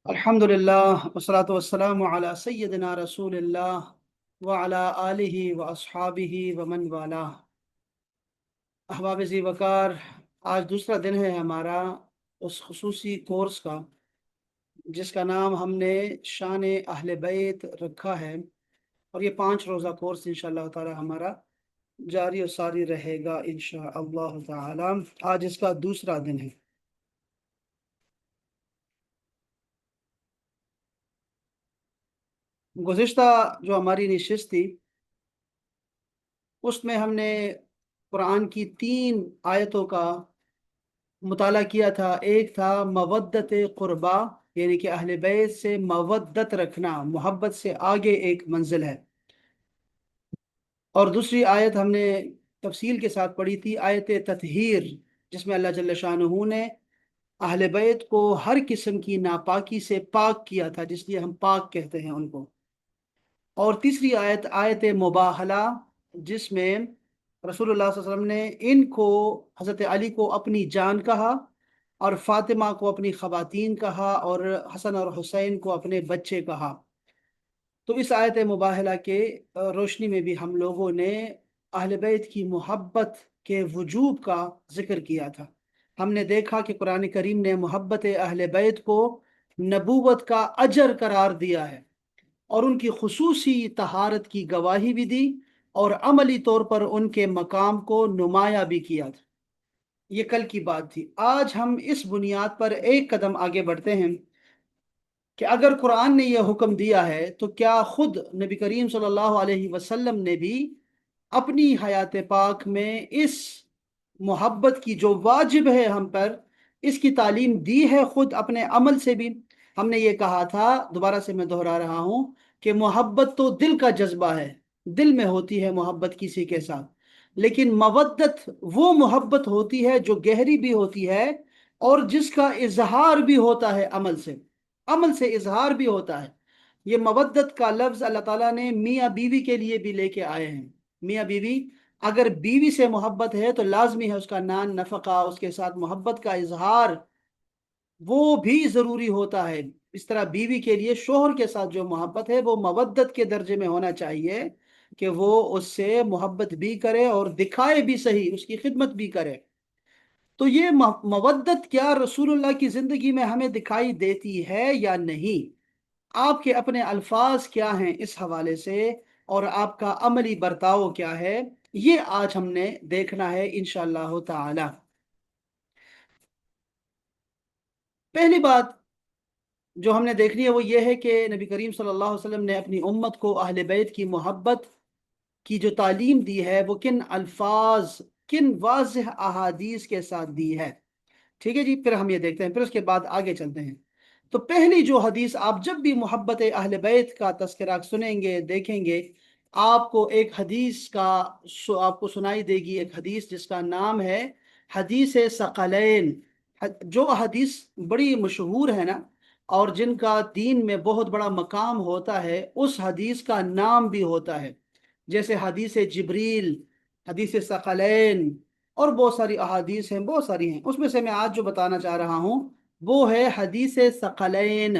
अल्हम्दुलिल्लाह वस्सलातु वस्सलामु अला सय्यिदिना रसूलिल्लाह व अला आलिहि व अस्हाबिहि व मन वालाह। अहबाब ज़ी वक़ार, आज दूसरा दिन है हमारा उस खुसूसी कोर्स का जिसका नाम हमने शान अहले बैत रखा है, और ये 5 रोज़ा कोर्स इंशाअल्लाह ताला हमारा जारी और सारी रहेगा इंशाअल्लाह ताला। आज इसका दूसरा दिन है। गुज़िश्ता जो हमारी नशिस्त थी उसमें हमने कुरान की 3 आयतों का मुताला किया था। एक था मवद्दत क़ुरबा, यानी कि अहले बैत से मवद्दत रखना, मोहब्बत से आगे एक मंजिल है। और दूसरी आयत हमने तफसील के साथ पढ़ी थी, आयत ततहीर, जिसमें अल्लाह जल्ल शानुहु ने अहले बैत को हर किस्म की नापाकी से पाक किया था, जिसलिए हम पाक कहते हैं उनको। और तीसरी आयत आयत मुबाहला, जिसमें रसूलुल्लाह सल्लल्लाहु अलैहि वसल्लम ने इनको, हज़रत अली को अपनी जान कहा, और फातिमा को अपनी ख़वातीन कहा, और हसन और हुसैन को अपने बच्चे कहा। तो इस आयत मुबाहला के रोशनी में भी हम लोगों ने अहले बैत की मोहब्बत के वजूब का जिक्र किया था। हमने देखा कि कुरान करीम ने मोहब्बत अहले बैत को नबूवत का अजर करार दिया है, और उनकी खुसूसी तहारत की गवाही भी दी, और अमली तौर पर उनके मकाम को नुमाया भी किया था। ये कल की बात थी। आज हम इस बुनियाद पर एक कदम आगे बढ़ते हैं कि अगर कुरान ने यह हुक्म दिया है तो क्या खुद नबी करीम सल्लल्लाहु अलैहि वसल्लम ने भी अपनी हयात पाक में इस मोहब्बत की जो वाजिब है हम पर, इसकी तालीम दी है खुद अपने अमल से भी। हमने ये कहा था, दोबारा से मैं दोहरा रहा हूँ, कि मोहब्बत तो दिल का जज्बा है, दिल में होती है मोहब्बत किसी के साथ, लेकिन मवद्दत वो मोहब्बत होती है जो गहरी भी होती है, और जिसका इजहार भी होता है अमल से इजहार भी होता है। ये मवद्दत का लफ्ज अल्लाह ताला ने मियाँ बीवी के लिए भी लेके आए हैं। मियाँ बीवी, अगर बीवी से मोहब्बत है तो लाजमी है उसका नान नफका, उसके साथ मोहब्बत का इजहार वो भी जरूरी होता है। इस तरह बीवी के लिए शोहर के साथ जो मोहब्बत है वो मवद्दत के दर्जे में होना चाहिए, कि वो उससे मोहब्बत भी करे और दिखाए भी सही, उसकी खिदमत भी करे। तो ये मवद्दत क्या रसूलुल्लाह की जिंदगी में हमें दिखाई देती है या नहीं? आपके अपने अल्फाज क्या हैं इस हवाले से, और आपका अमली बर्ताव क्या है, ये आज हमने देखना है इंशाअल्लाह ताला। पहली बात जो हमने देखनी है वो ये है कि नबी करीम सल्लल्लाहु अलैहि वसल्लम ने अपनी उम्मत को अहले बैत की मोहब्बत की जो तालीम दी है वो किन अल्फाज, किन वाज़ेह अहादीस के साथ दी है। ठीक है जी, फिर हम ये देखते हैं, फिर उसके बाद आगे चलते हैं। तो पहली जो हदीस, आप जब भी मोहब्बत अहले बैत का तस्करा सुनेंगे देखेंगे, आपको एक हदीस का आपको सुनाई देगी, एक हदीस जिसका नाम है हदीस सकलैन। जो हदीस बड़ी मशहूर है ना, और जिनका दीन में बहुत बड़ा मकाम होता है, उस हदीस का नाम भी होता है, जैसे हदीस जिब्रील, हदीस सकलैन, और बहुत सारी अहादीस हैं, बहुत सारी हैं। उसमें से मैं आज जो बताना चाह रहा हूँ वो है हदीस सकलैन।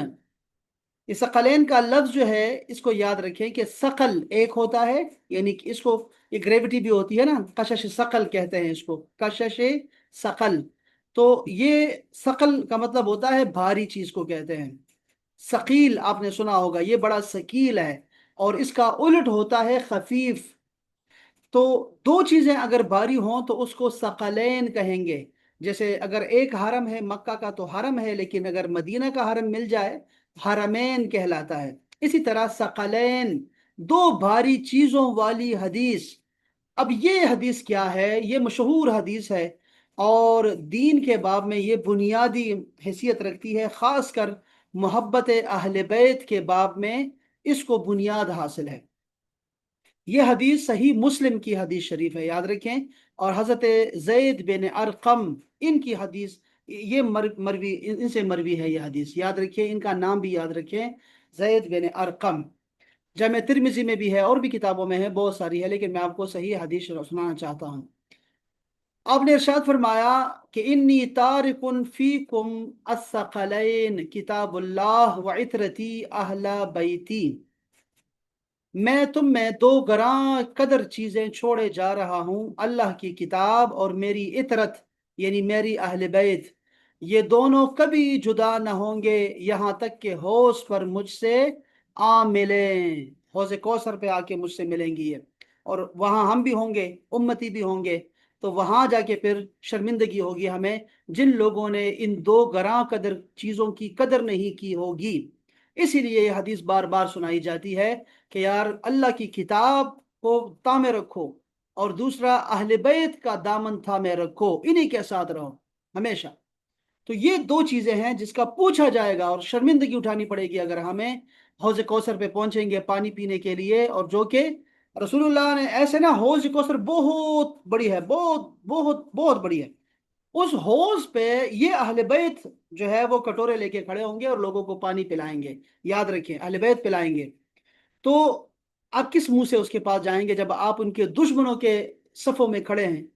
इस सकलैन का लफ्ज जो है, इसको याद रखें कि सकल एक होता है, यानी कि इसको, ये ग्रेविटी भी होती है ना, कशश सकल कहते हैं इसको, कशश सकल। तो ये सकल का मतलब होता है भारी चीज को कहते हैं। सकील आपने सुना होगा, ये बड़ा सकील है, और इसका उलट होता है खफीफ। तो दो चीजें अगर भारी हों तो उसको सकलैन कहेंगे। जैसे अगर एक हरम है, मक्का का तो हरम है, लेकिन अगर मदीना का हरम मिल जाए, हरमैन कहलाता है। इसी तरह सकलैन, दो भारी चीजों वाली हदीस। अब ये हदीस क्या है? ये मशहूर हदीस है, और दीन के बाब में ये बुनियादी हैसियत रखती है, खासकर मोहब्बत अहले बैत के बाब में इसको बुनियाद हासिल है। ये हदीस सही मुस्लिम की हदीस शरीफ है, याद रखें। और हजरत जैद बिन अरकम, इनकी हदीस, ये मरवी, इनसे मरवी है ये हदीस, याद रखिए, इनका नाम भी याद रखें, जैद बिन अरकम। जामे तिर्मिजी में भी है, और भी किताबों में है, बहुत सारी है, लेकिन मैं आपको सही हदीस सुनाना चाहता हूँ। आपने इरशाद फरमाया कि इन्नी तारिकुन फीकुम अस्सक़लैन किताबुल्लाह व इतरती अहला बैती, मैं तुम में दो गरां कदर चीजें छोड़े जा रहा हूं, अल्लाह की किताब और मेरी इतरत यानी मेरी अहले बैत। ये दोनों कभी जुदा न होंगे यहाँ तक कि हौज पर मुझसे आ मिलें, हौज कौसर पे आके मुझसे मिलेंगी ये, और वहां हम भी होंगे, उम्मती भी होंगे। तो वहां जाके फिर शर्मिंदगी होगी हमें, जिन लोगों ने इन दो गरां कदर चीजों की कदर नहीं की होगी। इसीलिए ये हदीस बार बार सुनाई जाती है कि यार अल्लाह की किताब को थामे रखो, और दूसरा अहले बैत का दामन थामे रखो, इन्हीं के साथ रहो हमेशा। तो ये दो चीजें हैं जिसका पूछा जाएगा और शर्मिंदगी उठानी पड़ेगी अगर हमें हौज कौसर पे पहुंचेंगे पानी पीने के लिए। और जो कि रसूलुल्लाह ने ऐसे ना, हौज कौसर बहुत बड़ी है, बहुत बहुत बहुत बड़ी है। उस हौज पे ये अहले बैत जो है वो कटोरे लेके खड़े होंगे और लोगों को पानी पिलाएंगे। याद रखें, अहले बैत पिलाएंगे। तो आप किस मुंह से उसके पास जाएंगे जब आप उनके दुश्मनों के सफों में खड़े हैं,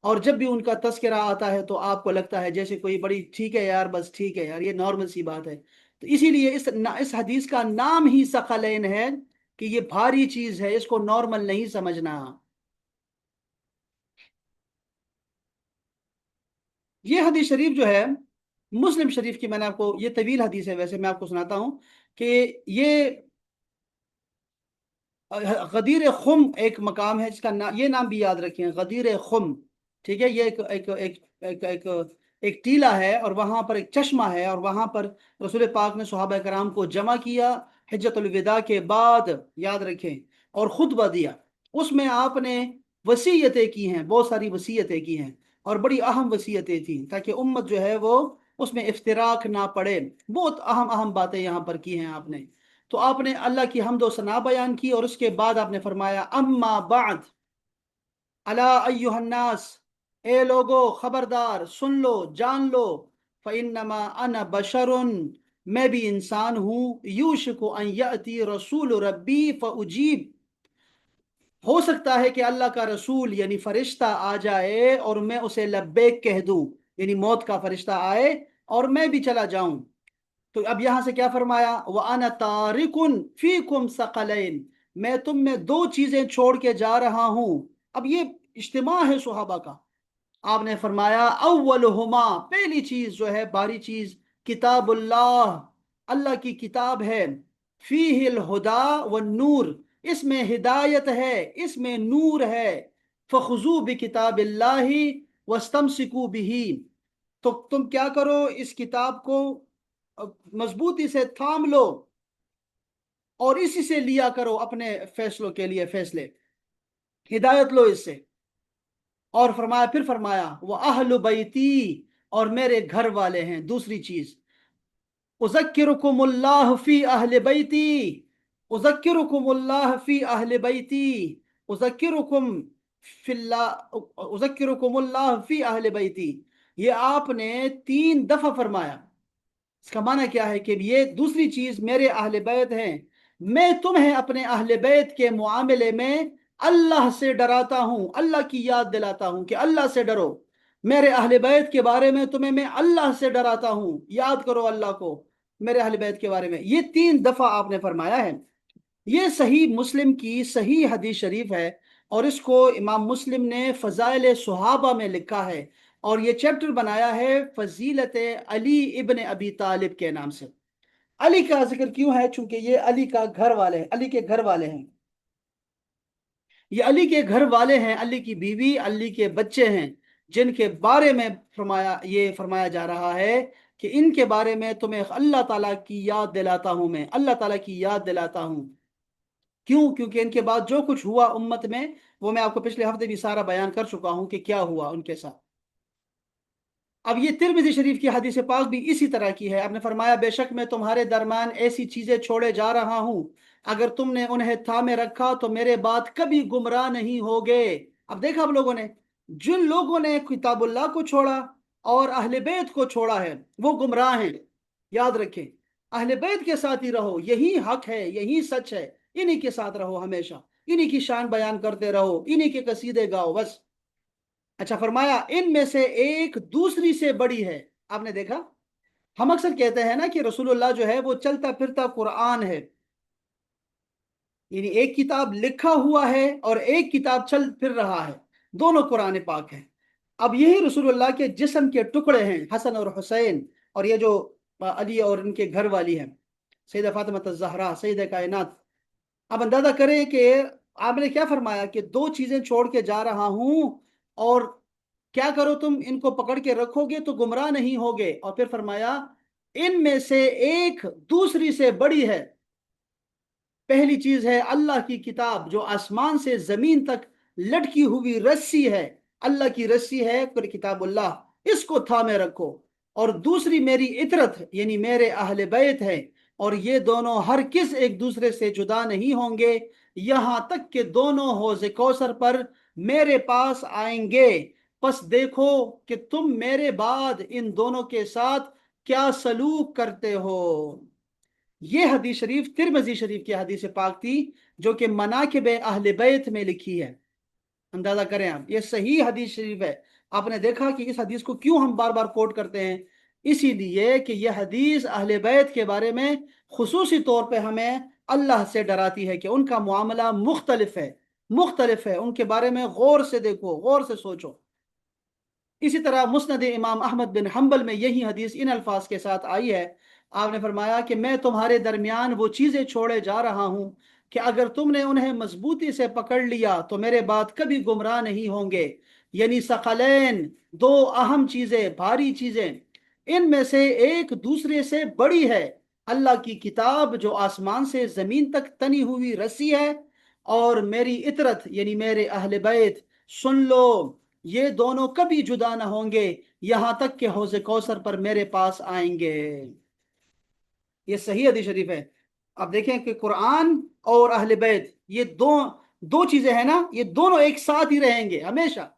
और जब भी उनका तस्करा आता है तो आपको लगता है जैसे कोई बड़ी ठीक है यार, बस ठीक है यार, ये नॉर्मल सी बात है। तो इसीलिए इस हदीस का नाम ही सकलैन है कि ये भारी चीज है, इसको नॉर्मल नहीं समझना। ये हदीस शरीफ जो है मुस्लिम शरीफ की, मैंने आपको, ये तवील हदीस है वैसे, मैं आपको सुनाता हूँ कि ये गदीर खुम एक मकाम है जिसका ये नाम भी याद रखें, गदीर खुम। ठीक है, ये एक टीला है, और वहां पर एक चश्मा है, और वहां पर रसूल पाक ने सहाबा कराम को जमा किया हिज्जतुल विदा के बाद, याद रखें, और खुतबा दिया। उसमें आपने वसीयतें की हैं, बहुत सारी वसीयतें की हैं, और बड़ी अहम वसीयतें थी ताकि उम्मत जो है वो उसमें इफ्तिराक ना पड़े। बहुत अहम अहम बातें यहाँ पर की हैं आपने। तो आपने अल्लाह की हम्द व सना बयान की, और उसके बाद आपने फरमाया अम्मा बाद अला अय्युहन्नास, ए लोगो खबरदार सुन लो, जान लो, फ़इन्नमा अना बशरुन, मैं भी इंसान हूँ, यूशिकु अन यअती रसूल रब्बी फ़उजीब, हो सकता है कि अल्लाह का रसूल यानी फरिश्ता आ जाए और मैं उसे लब्बैक कह दूं, यानी मौत का फरिश्ता आए और मैं भी चला जाऊं। तो अब यहां से क्या फरमाया, व अना तारिकुन फीकुम सकलैन, मैं तुम में दो चीजें छोड़ के जा रहा हूं। अब ये इज्तिमा है सुहाबा का। आपने फरमाया अव्वलुहुमा, पहली चीज जो है भारी चीज, किताबुल्लाह, अल्लाह की किताब है, फीहिल हुदा व नूर, इसमें हिदायत है, इसमें नूर है, फखुजू बि किताबिल्लाहि वस्तमसिकू बिही, तो तुम क्या करो, इस किताब को मजबूती से थाम लो और इसी से लिया करो अपने फैसलों के लिए फैसले, हिदायत लो इससे। और फरमाया, फिर फरमाया वो अहलु बैती, और मेरे घर वाले हैं, दूसरी चीज, उज़क्किरुकुमुल्लाह फी अहले बैती, उज़क्किरुकुमुल्लाह फी अहले बैती, उज़क्किरुकुम फिल्लाह, उज़क्किरुकुमुल्लाह फी अहले बैती, ये आपने 3 दफा फरमाया। इसका माना क्या है कि ये दूसरी चीज मेरे अहले बैत हैं, मैं तुम्हें अपने अहले बैत के मुआमले में अल्लाह से डराता हूं, अल्लाह की याद दिलाता हूं कि अल्लाह से डरो। मेरे अहले बैत के बारे में तुम्हें मैं अल्लाह से डराता हूं, याद करो अल्लाह को मेरे अहले बैत के बारे में। ये 3 दफा आपने फरमाया है। ये सही मुस्लिम की सही हदीस शरीफ है, और इसको इमाम मुस्लिम ने फजाइल सुहाबा में लिखा है, और ये चैप्टर बनाया है फजीलत अली इब्न अबी तालिब के नाम से। अली का जिक्र क्यों है, चूंकि ये अली का घर वाले हैं, अली के घर वाले हैं, ये अली के घर वाले हैं, अली की बीवी, अली के बच्चे हैं, जिनके बारे में फरमाया जा रहा है कि इनके बारे में तुम्हें अल्लाह ताला की याद दिलाता हूं, मैं अल्लाह ताला की याद दिलाता हूं। क्यों? क्योंकि इनके बाद जो कुछ हुआ उम्मत में, वो मैं आपको पिछले हफ्ते भी सारा बयान कर चुका हूं कि क्या हुआ उनके साथ। अब ये तिरमिज़ी शरीफ की हदीस पाक भी इसी तरह की है। आपने फरमाया बेशक मैं तुम्हारे दरमियान ऐसी चीजें छोड़े जा रहा हूं, अगर तुमने उन्हें थामे रखा तो मेरे बाद कभी गुमराह नहीं होगे। अब देखा आप लोगों ने, जिन लोगों ने किताबुल्लाह को छोड़ा और अहले बैत को छोड़ा है वो गुमराह हैं। याद रखें, अहले बैत के साथ ही रहो, यही हक है, यही सच है, इन्हीं के साथ रहो हमेशा, इन्हीं की शान बयान करते रहो, इन्हीं के कसीदे गाओ बस। अच्छा, फरमाया इन में से एक दूसरी से बड़ी है। आपने देखा, हम अक्सर कहते हैं ना कि रसूलुल्लाह जो है वो चलता फिरता कुरान है, यानी एक किताब लिखा हुआ है और एक किताब चल फिर रहा है, दोनों कुरान पाक है। अब यही रसूलुल्लाह के जिस्म के टुकड़े हैं, हसन और हुसैन, और ये जो अली और इनके घर वाली है सैयदा फातिमा ज़हरा सैयदा कायनात। अब अंदाजा करें कि आपने क्या फरमाया कि दो चीजें छोड़ के जा रहा हूं, और क्या करो तुम, इनको पकड़ के रखोगे तो गुमराह नहीं होगे। और फिर फरमाया इनमें से एक दूसरी से बड़ी है। पहली चीज है अल्लाह की किताब जो आसमान से जमीन तक लटकी हुई रस्सी है, अल्लाह की रस्सी है किताबुल्लाह, इसको थामे रखो। और दूसरी मेरी इतरत यानी मेरे अहले बैत है, और ये दोनों हर किस एक दूसरे से जुदा नहीं होंगे यहां तक कि दोनों हौज़ कौसर पर मेरे पास आएंगे। बस देखो कि तुम मेरे बाद इन दोनों के साथ क्या सलूक करते हो। ये हदीस शरीफ तिरमिज़ी शरीफ की हदीस पाक थी, जो कि मनाकिब अहले बैत में लिखी है। अंदाजा करें आप, ये सही हदीस शरीफ है। आपने देखा कि इस हदीस को क्यों हम बार बार कोट करते हैं, इसीलिए कि यह हदीस अहले बैत के बारे में खुसूसी तौर पे हमें अल्लाह से डराती है कि उनका मामला मुख्तलिफ है, मुख्तलिफ है। उनके बारे में गौर से देखो, गौर से सोचो। इसी तरह मुस्नद इमाम अहमद बिन हम्बल में यही हदीस इन अल्फाज के साथ आई है। आपने फरमाया कि मैं तुम्हारे दरमियान वो चीज़ें छोड़े जा रहा हूँ कि अगर तुमने उन्हें मजबूती से पकड़ लिया तो मेरे बाद कभी गुमराह नहीं होंगे। यानी सकलैन, दो अहम चीज़ें, भारी चीज़ें, इनमें से एक दूसरे से बड़ी है। अल्लाह की किताब जो आसमान से ज़मीन तक तनी हुई रस्सी है, और मेरी इतरत यानी मेरे अहले बैत, सुन लो, ये दोनों कभी जुदा ना होंगे यहां तक कि हौज़ कौसर पर मेरे पास आएंगे। ये सही हदीस शरीफ है। अब देखें कि कुरान और अहले बैत, ये दो दो चीजें हैं ना, ये दोनों एक साथ ही रहेंगे, हमेशा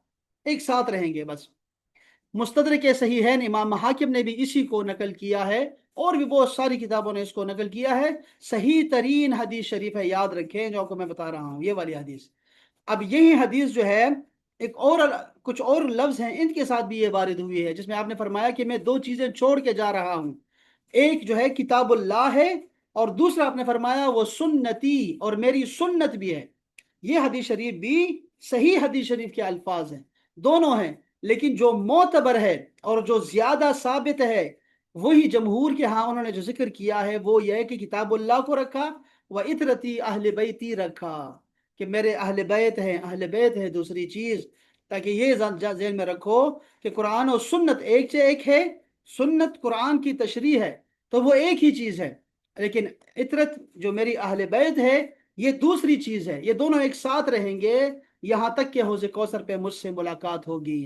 एक साथ रहेंगे बस। मुस्तदरक के सही है, इमाम हाकिम ने भी इसी को नकल किया है, और भी बहुत सारी किताबों ने इसको नकल किया है। सही तरीन हदीस शरीफ है, याद रखें जो आपको मैं बता रहा हूँ, ये वाली हदीस। अब यही हदीस जो है, एक और कुछ और लफ्ज हैं इनके साथ भी ये वारिद हुई है, जिसमें आपने फरमाया कि मैं दो चीजें छोड़ के जा रहा हूं। एक जो है किताबुल्लाह है, और दूसरा आपने फरमाया वो सुन्नती, और मेरी सुन्नत भी है। ये हदीस शरीफ भी सही हदीस शरीफ के अल्फाज हैं, दोनों हैं। लेकिन जो मोतबर है और जो ज्यादा साबित है, वही जमहूर के यहाँ उन्होंने जो जिक्र किया है वो यह है कि किताबुल्लाह को रखा, व इतरती अहले बैती रखा, कि मेरे अहले बैत हैं, अहले बैत है दूसरी चीज। ताकि ये ज़हन में रखो कि कुरान और सुन्नत एक से एक है। सुन्नत कुरान की तशरीह है, तो वो एक ही चीज है। लेकिन इतरत जो मेरी अहले बैत है, ये दूसरी चीज है। ये दोनों एक साथ रहेंगे यहां तक कि हौज़ कौसर पे मुझसे मुलाकात होगी।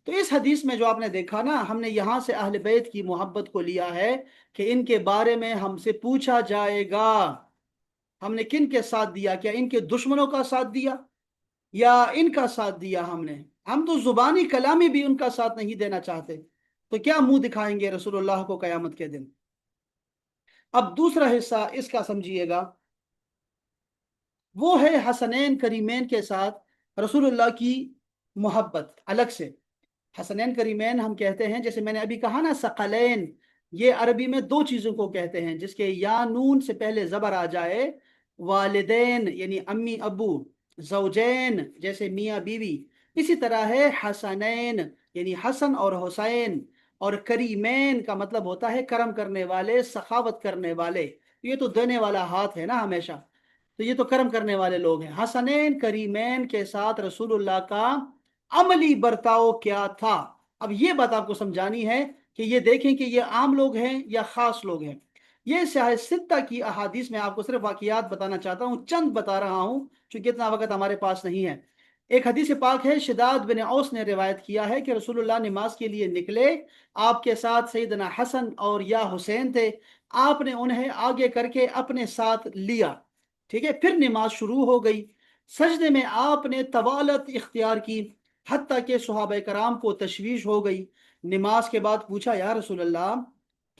तो इस हदीस में जो आपने देखा ना, हमने यहां से अहले बैत की मोहब्बत को लिया है कि इनके बारे में हमसे पूछा जाएगा। हमने किन के साथ दिया, क्या इनके दुश्मनों का साथ दिया या इनका साथ दिया हमने? हम तो जुबानी कलामी भी उनका साथ नहीं देना चाहते, तो क्या मुंह दिखाएंगे रसूलुल्लाह को कयामत के दिन। अब दूसरा हिस्सा इसका समझिएगा, वो है हसनैन करीमैन के साथ रसूलुल्लाह की मोहब्बत अलग से। हसनैन करीमैन हम कहते हैं, जैसे मैंने अभी कहा ना, सकलैन, ये अरबी में दो चीज़ों को कहते हैं जिसके या नून से पहले ज़बर आ जाए। वालिदैन यानी अम्मी अबू, जौजैन जैसे मियाँ बीवी, इसी तरह है हसनैन यानी हसन और हुसैन। और करीमैन का मतलब होता है करम करने वाले, सखावत करने वाले। ये तो देने वाला हाथ है ना हमेशा, तो ये तो कर्म करने वाले लोग हैं। हसनैन करीमैन के साथ रसूलुल्लाह का अमली बर्ताव क्या था, अब ये बात आपको समझानी है कि ये देखें कि ये आम लोग हैं या खास लोग हैं। ये सित्ता की अहादीस में आपको सिर्फ वाकियात बताना चाहता हूँ, चंद बता रहा हूँ क्योंकि इतना वक्त हमारे पास नहीं है। एक हदीस पाक है, शिदाद बिन औस ने रिवायत किया है कि रसूलुल्लाह नमाज के लिए निकले, आपके साथ सैयदना हसन और या हुसैन थे। आपने उन्हें आगे करके अपने साथ लिया, ठीक है। फिर नमाज शुरू हो गई, सजदे में आपने तवालत इख्तियार की, हत्ता के सहाबा कराम को तशवीश हो गई। नमाज के बाद पूछा, या रसूल अल्लाह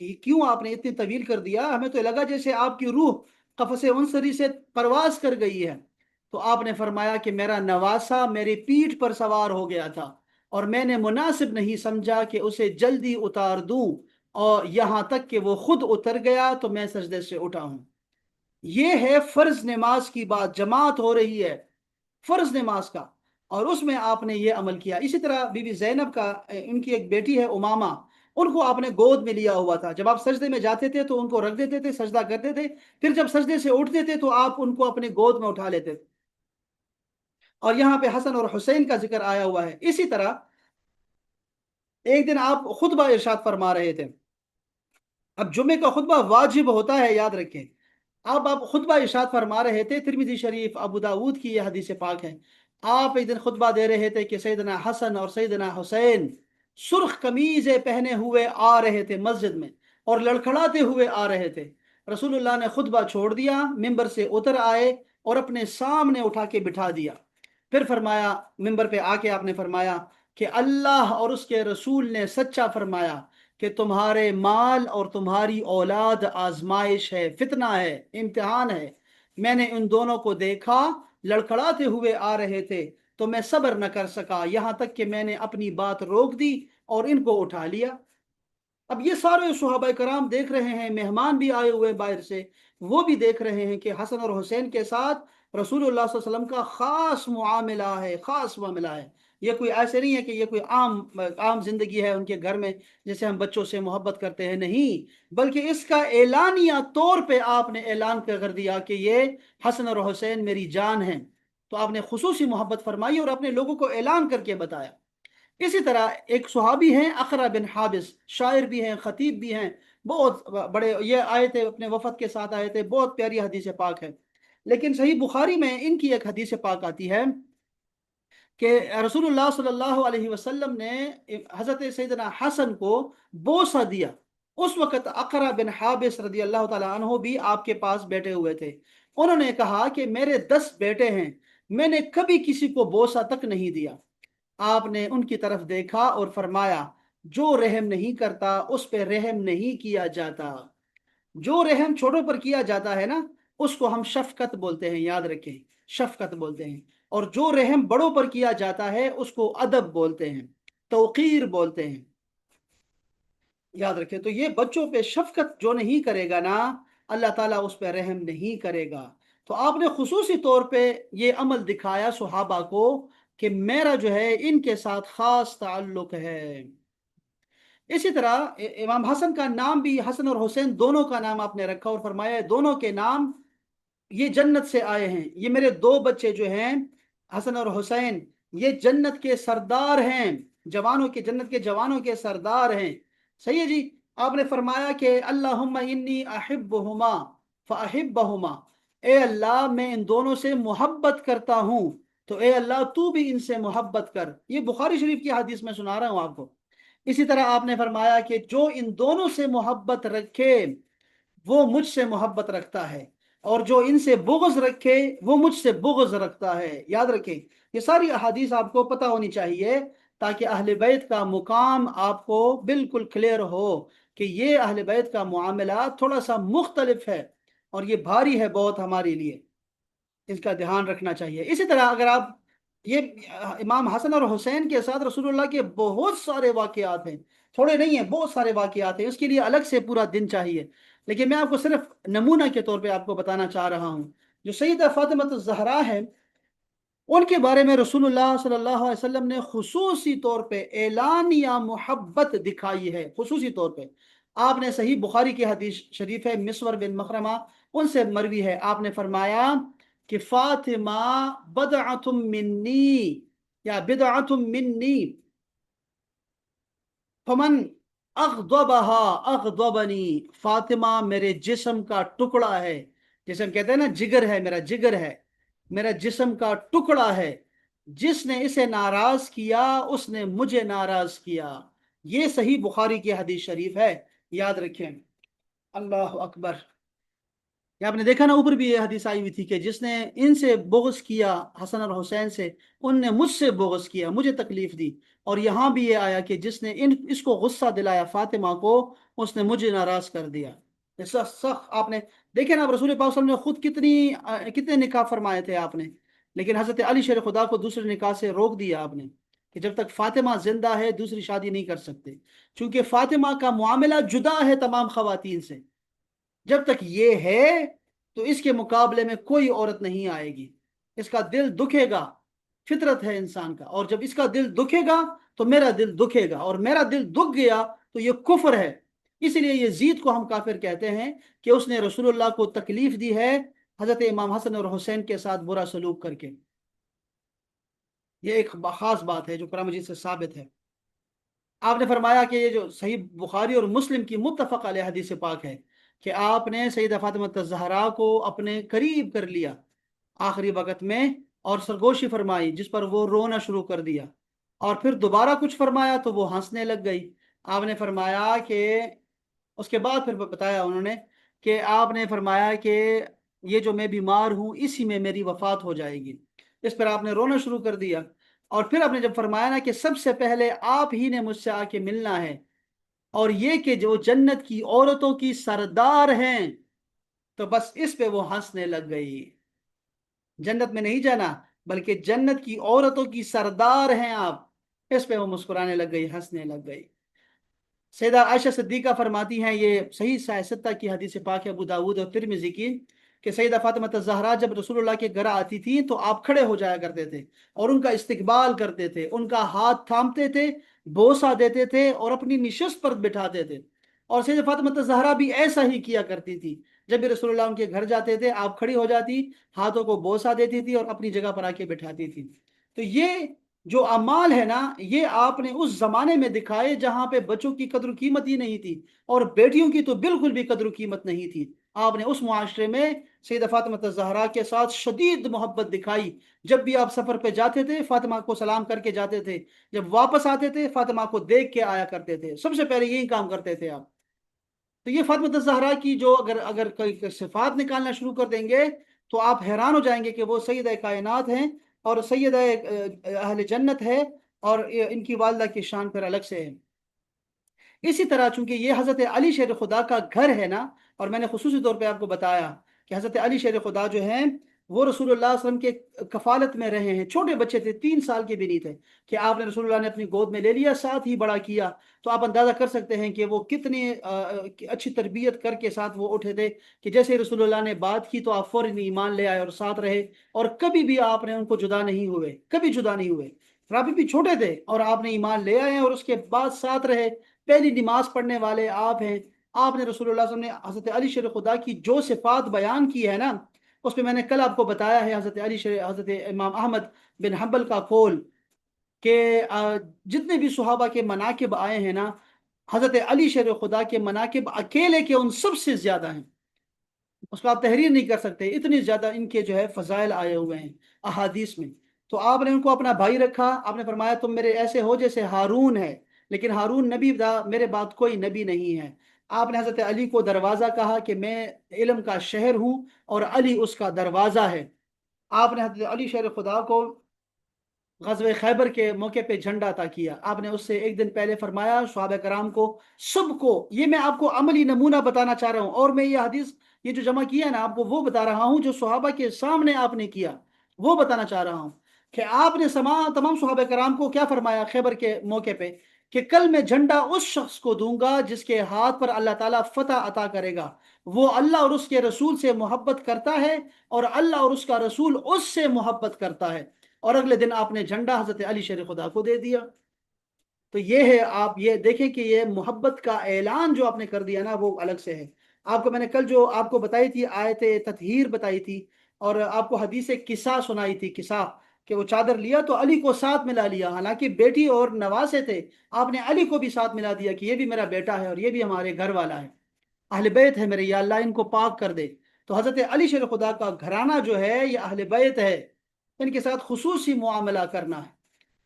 कि क्यों आपने इतनी तवील कर दिया, हमें तो लगा जैसे आपकी रूह कफसे उनसरी से परवाज कर गई है। तो आपने फरमाया कि मेरा नवासा मेरी पीठ पर सवार हो गया था, اور میں نے مناسب نہیں سمجھا کہ اسے جلدی اتار دوں، اور یہاں تک کہ وہ خود اتر گیا تو میں سجدے سے اٹھا ہوں۔ یہ ہے فرض نماز کی بات، جماعت ہو رہی ہے فرض نماز کا، اور اس میں آپ نے یہ عمل کیا۔ اسی طرح بی بی زینب کا، ان کی ایک بیٹی ہے امامہ، ان کو آپ نے گود میں لیا ہوا تھا۔ جب آپ سجدے میں جاتے تھے تو ان کو رکھ دیتے تھے، سجدہ کرتے تھے، پھر جب سجدے سے اٹھتے تھے تو آپ ان کو اپنے گود میں اٹھا لیتے تھے۔ اور یہاں پہ حسن اور حسین کا ذکر آیا ہوا ہے۔ اسی طرح ایک دن آپ خطبہ ارشاد فرما رہے تھے۔ اب جمعے کا خطبہ واجب ہوتا ہے، یاد رکھیں۔ آپ خطبہ ارشاد فرما رہے تھے، ترمذی شریف، ابو داود کی یہ حدیث پاک ہے۔ آپ ایک دن خطبہ دے رہے تھے کہ سیدنا حسن اور سیدنا حسین سرخ قمیضیں پہنے ہوئے آ رہے تھے مسجد میں، اور لڑکھڑاتے ہوئے آ رہے تھے۔ رسول اللہ نے خطبہ چھوڑ دیا، ممبر سے اتر آئے اور اپنے سامنے اٹھا کے بٹھا دیا۔ پھر فرمایا، ممبر پہ آ کے آپ نے فرمایا کہ اللہ اور اس کے رسول نے سچا فرمایا کہ تمہارے مال اور تمہاری اولاد آزمائش ہے، فتنہ ہے، امتحان ہے۔ میں نے ان دونوں کو دیکھا، لڑکھڑاتے ہوئے آ رہے تھے تو میں صبر نہ کر سکا، یہاں تک کہ میں نے اپنی بات روک دی اور ان کو اٹھا لیا۔ اب یہ سارے صحابہ کرام دیکھ رہے ہیں، مہمان بھی آئے ہوئے باہر سے، وہ بھی دیکھ رہے ہیں کہ حسن اور حسین کے ساتھ رسول اللہ صلی اللہ علیہ وسلم کا خاص معاملہ ہے، خاص معاملہ ہے۔ یہ کوئی ایسے نہیں ہے کہ یہ کوئی عام زندگی ہے ان کے گھر میں جیسے ہم بچوں سے محبت کرتے ہیں، نہیں، بلکہ اس کا اعلانیہ طور پہ آپ نے اعلان کر دیا کہ یہ حسن اور حسین میری جان ہیں۔ تو آپ نے خصوصی محبت فرمائی اور اپنے لوگوں کو اعلان کر کے بتایا۔ اسی طرح ایک صحابی ہیں اقرا بن حابس، شاعر بھی ہیں، خطیب بھی ہیں، بہت بڑے، یہ آئے تھے اپنے وفد کے ساتھ آئے تھے، بہت پیاری حدیث پاک ہے۔ لیکن صحیح بخاری میں ان کی ایک حدیث پاک آتی ہے کہ رسول اللہ صلی اللہ علیہ وسلم نے حضرت سیدنا حسن کو بوسہ دیا۔ اس وقت اقرا بن حابس رضی اللہ تعالیٰ عنہ بھی آپ کے پاس بیٹھے ہوئے تھے۔ انہوں نے کہا کہ میرے 10 بیٹے ہیں، میں نے کبھی کسی کو بوسہ تک نہیں دیا۔ آپ نے ان کی طرف دیکھا اور فرمایا، جو رحم نہیں کرتا اس پہ رحم نہیں کیا جاتا۔ جو رحم چھوٹوں پر کیا جاتا ہے نا، اس کو ہم شفقت بولتے ہیں، یاد رکھیں، شفقت بولتے ہیں۔ اور جو رحم بڑوں پر کیا جاتا ہے اس کو ادب بولتے ہیں، توقیر بولتے ہیں، یاد رکھیں۔ تو یہ بچوں پہ شفقت جو نہیں کرے گا نا، اللہ تعالیٰ اس پہ رحم نہیں کرے گا۔ تو آپ نے خصوصی طور پہ یہ عمل دکھایا صحابہ کو کہ میرا جو ہے ان کے ساتھ خاص تعلق ہے۔ اسی طرح امام حسن کا نام بھی، حسن اور حسین دونوں کا نام آپ نے رکھا اور فرمایا دونوں کے نام یہ جنت سے آئے ہیں۔ یہ میرے 2 بچے جو ہیں حسن اور حسین، یہ جنت کے سردار ہیں، جوانوں کے، جنت کے جوانوں کے سردار ہیں۔ صحیح ہے جی۔ آپ نے فرمایا کہ اللہم انی احبہما فاحبہما، اے اللہ میں ان دونوں سے محبت کرتا ہوں تو اے اللہ تو بھی ان سے محبت کر۔ یہ بخاری شریف کی حدیث میں سنا رہا ہوں آپ کو۔ اسی طرح آپ نے فرمایا کہ جو ان دونوں سے محبت رکھے وہ مجھ سے محبت رکھتا ہے، اور جو ان سے بغض رکھے وہ مجھ سے بغض رکھتا ہے۔ یاد رکھیں، یہ ساری احادیث آپ کو پتہ ہونی چاہیے تاکہ اہل بیت کا مقام آپ کو بالکل کلیئر ہو کہ یہ اہل بیت کا معاملہ تھوڑا سا مختلف ہے اور یہ بھاری ہے بہت ہمارے لیے، اس کا دھیان رکھنا چاہیے۔ اسی طرح اگر آپ یہ امام حسن اور حسین کے ساتھ رسول اللہ کے بہت سارے واقعات ہیں، تھوڑے نہیں ہیں، بہت سارے واقعات ہیں، اس کے لیے الگ سے پورا دن چاہیے، لیکن میں آپ کو صرف نمونہ کے طور پہ آپ کو بتانا چاہ رہا ہوں۔ جو سیدہ فاطمہ الزہرا ہے، ان کے بارے میں رسول اللہ صلی اللہ علیہ وسلم نے خصوصی طور پہ اعلانیہ محبت دکھائی ہے، خصوصی طور پہ۔ آپ نے صحیح بخاری کی حدیث شریف ہے، مسور بن مخرمہ ان سے مروی ہے، آپ نے فرمایا کہ فاطمہ بدعۃ منی یا بدعۃ منی فمن اغضبها اغضبنی، فاطمہ میرے جسم کا ٹکڑا ہے، جسے ہم کہتے ہیں نا جگر ہے، میرا جگر ہے، میرا جسم کا ٹکڑا ہے، جس نے اسے ناراض کیا اس نے مجھے ناراض کیا۔ یہ صحیح بخاری کی حدیث شریف ہے، یاد رکھیں۔ اللہ اکبر۔ یہ آپ نے دیکھا نا، اوپر بھی یہ حدیث آئی ہوئی تھی کہ جس نے ان سے بغض کیا، حسن اور حسین سے، ان نے مجھ سے بغض کیا، مجھے تکلیف دی۔ اور یہاں بھی یہ آیا کہ جس نے اس کو غصہ دلایا فاطمہ کو، اس نے مجھے ناراض کر دیا۔ سخت آپ نے دیکھے نا، رسول پاک صلی اللہ علیہ وسلم نے خود کتنے نکاح فرمائے تھے آپ نے، لیکن حضرت علی شیر خدا کو دوسرے نکاح سے روک دیا آپ نے۔ کہ جب تک فاطمہ زندہ ہے دوسری شادی نہیں کر سکتے، چونکہ فاطمہ کا معاملہ جدا ہے تمام خواتین سے. جب تک یہ ہے تو اس کے مقابلے میں کوئی عورت نہیں آئے گی. اس کا دل دکھے گا، فطرت ہے انسان کا، اور جب اس کا دل دکھے گا تو میرا دل دکھے گا، اور میرا دل دکھ گیا تو یہ کفر ہے. اس لیے یزید کو ہم کافر کہتے ہیں کہ اس نے رسول اللہ کو تکلیف دی ہے حضرت امام حسن اور حسین کے ساتھ برا سلوک کر کے. یہ ایک خاص بات ہے جو قرآن مجید سے ثابت ہے. آپ نے فرمایا کہ یہ جو صحیح بخاری اور مسلم کی متفق علیہ حدیث پاک ہے کہ آپ نے سیدہ فاطمہ الزہرا کو اپنے قریب کر لیا آخری وقت میں اور سرگوشی فرمائی، جس پر وہ رونا شروع کر دیا، اور پھر دوبارہ کچھ فرمایا تو وہ ہنسنے لگ گئی. آپ نے فرمایا کہ اس کے بعد پھر بتایا انہوں نے کہ آپ نے فرمایا کہ یہ جو میں بیمار ہوں اسی میں میری وفات ہو جائے گی. اس پر آپ نے رونا شروع کر دیا، اور پھر آپ نے جب فرمایا نا کہ سب سے پہلے آپ ہی نے مجھ سے آ کے ملنا ہے، اور یہ کہ جو جنت کی عورتوں کی سردار ہیں، تو بس اس پہ وہ ہنسنے لگ گئی. جنت میں نہیں جانا بلکہ جنت کی عورتوں کی سردار ہیں آپ. اس پہ وہ مسکرانے لگ گئی، ہنسنے لگ گئی. سیدہ عائشہ صدیقہ فرماتی ہیں، یہ صحیح ستہ کی حدیث پاک ہے ابو داود اور ترمذی کی، کہ سیدہ فاطمہ الزہرا جب رسول اللہ کے گھر آتی تھی تو آپ کھڑے ہو جایا کرتے تھے اور ان کا استقبال کرتے تھے، ان کا ہاتھ تھامتے تھے، بوسہ دیتے تھے اور اپنی نشست پر بٹھاتے تھے. اور سیدہ فاطمہ الزہرا بھی ایسا ہی کیا کرتی تھی. جب بھی رسول اللہ ان کے گھر جاتے تھے آپ کھڑی ہو جاتی، ہاتھوں کو بوسہ دیتی تھی اور اپنی جگہ پر آ کے بٹھاتی تھی. تو یہ جو اعمال ہے نا، یہ آپ نے اس زمانے میں دکھائے جہاں پہ بچوں کی قدر و قیمت ہی نہیں تھی، اور بیٹیوں کی تو بالکل بھی قدر و قیمت نہیں تھی. آپ نے اس معاشرے میں سیدہ فاطمہ الزہرا کے ساتھ شدید محبت دکھائی. جب بھی آپ سفر پہ جاتے تھے فاطمہ کو سلام کر کے جاتے تھے، جب واپس آتے تھے فاطمہ کو دیکھ کے آیا کرتے تھے، سب سے پہلے یہی کام کرتے تھے آپ. تو یہ فاطمہ الزہرا کی جو اگر کوئی صفات نکالنا شروع کر دیں گے تو آپ حیران ہو جائیں گے کہ وہ سیدہ کائنات ہیں اور سیدہ اہل جنت ہے، اور ان کی والدہ کی شان پر الگ سے ہے. اسی طرح چونکہ یہ حضرت علی شیر خدا کا گھر ہے نا، اور میں نے خصوصی طور پہ آپ کو بتایا کہ حضرت علی شیر خدا جو ہیں وہ رسول اللہ صلی اللہ علیہ وسلم کے کفالت میں رہے ہیں. چھوٹے بچے تھے، 3 سال کے بھی نہیں تھے کہ آپ نے رسول اللہ نے اپنی گود میں لے لیا، ساتھ ہی بڑا کیا. تو آپ اندازہ کر سکتے ہیں کہ وہ کتنی اچھی تربیت کر کے ساتھ وہ اٹھے تھے کہ جیسے رسول اللہ نے بات کی تو آپ فوراً ایمان لے آئے اور ساتھ رہے، اور کبھی بھی آپ نے ان کو جدا نہیں ہوئے، کبھی جدا نہیں ہوئے. رابی بھی چھوٹے تھے اور آپ نے ایمان لے آئے اور اس کے بعد ساتھ رہے. پہلی نماز پڑھنے والے آپ ہیں. آپ نے رسول اللہ صلی اللہ علیہ وسلم نے حضرت علی شیر خدا کی جو صفات بیان کی ہے نا، اس پہ میں نے کل آپ کو بتایا ہے حضرت امام احمد بن حنبل کا قول کہ جتنے بھی صحابہ کے مناقب آئے ہیں نا، حضرت علی شیر خدا کے مناقب اکیلے کے ان سب سے زیادہ ہیں. اس کو آپ تحریر نہیں کر سکتے، اتنی زیادہ ان کے جو ہے فضائل آئے ہوئے ہیں احادیث میں. تو آپ نے ان کو اپنا بھائی رکھا. آپ نے فرمایا تم میرے ایسے ہو جیسے ہارون ہے، لیکن ہارون نبی تھا، میرے بعد کوئی نبی نہیں ہے. آپ نے حضرت علی کو دروازہ کہا کہ میں علم کا شہر ہوں اور علی اس کا دروازہ ہے. آپ نے حضرت علی شیر خدا کو غزوہ خیبر کے موقع پہ جھنڈا عطا کیا. آپ نے اس سے ایک دن پہلے فرمایا صحابہ کرام کو، سب کو، یہ میں آپ کو عملی نمونہ بتانا چاہ رہا ہوں، اور میں یہ حدیث یہ جو جمع کیا ہے نا آپ کو وہ بتا رہا ہوں جو صحابہ کے سامنے آپ نے کیا، وہ بتانا چاہ رہا ہوں کہ آپ نے تمام صحابہ کرام کو کیا فرمایا خیبر کے موقع پہ کہ کل میں جھنڈا اس شخص کو دوں گا جس کے ہاتھ پر اللہ تعالیٰ فتح عطا کرے گا. وہ اللہ اور اس کے رسول سے محبت کرتا ہے اور اللہ اور اس کا رسول اس سے محبت کرتا ہے. اور اگلے دن آپ نے جھنڈا حضرت علی شیر خدا کو دے دیا. تو یہ ہے، آپ یہ دیکھیں کہ یہ محبت کا اعلان جو آپ نے کر دیا نا وہ الگ سے ہے. آپ کو میں نے کل جو آپ کو بتائی تھی آیت تطہیر بتائی تھی، اور آپ کو حدیث قصہ سنائی تھی، قصہ کہ وہ چادر لیا تو علی کو ساتھ ملا لیا، حالانکہ بیٹی اور نواسے تھے، آپ نے علی کو بھی ساتھ ملا دیا کہ یہ بھی میرا بیٹا ہے اور یہ بھی ہمارے گھر والا ہے، اہل بیت ہے میرے، یا اللہ ان کو پاک کر دے. تو حضرت علی شیر خدا کا گھرانہ جو ہے یہ اہل بیت ہے، ان کے ساتھ خصوصی معاملہ کرنا ہے.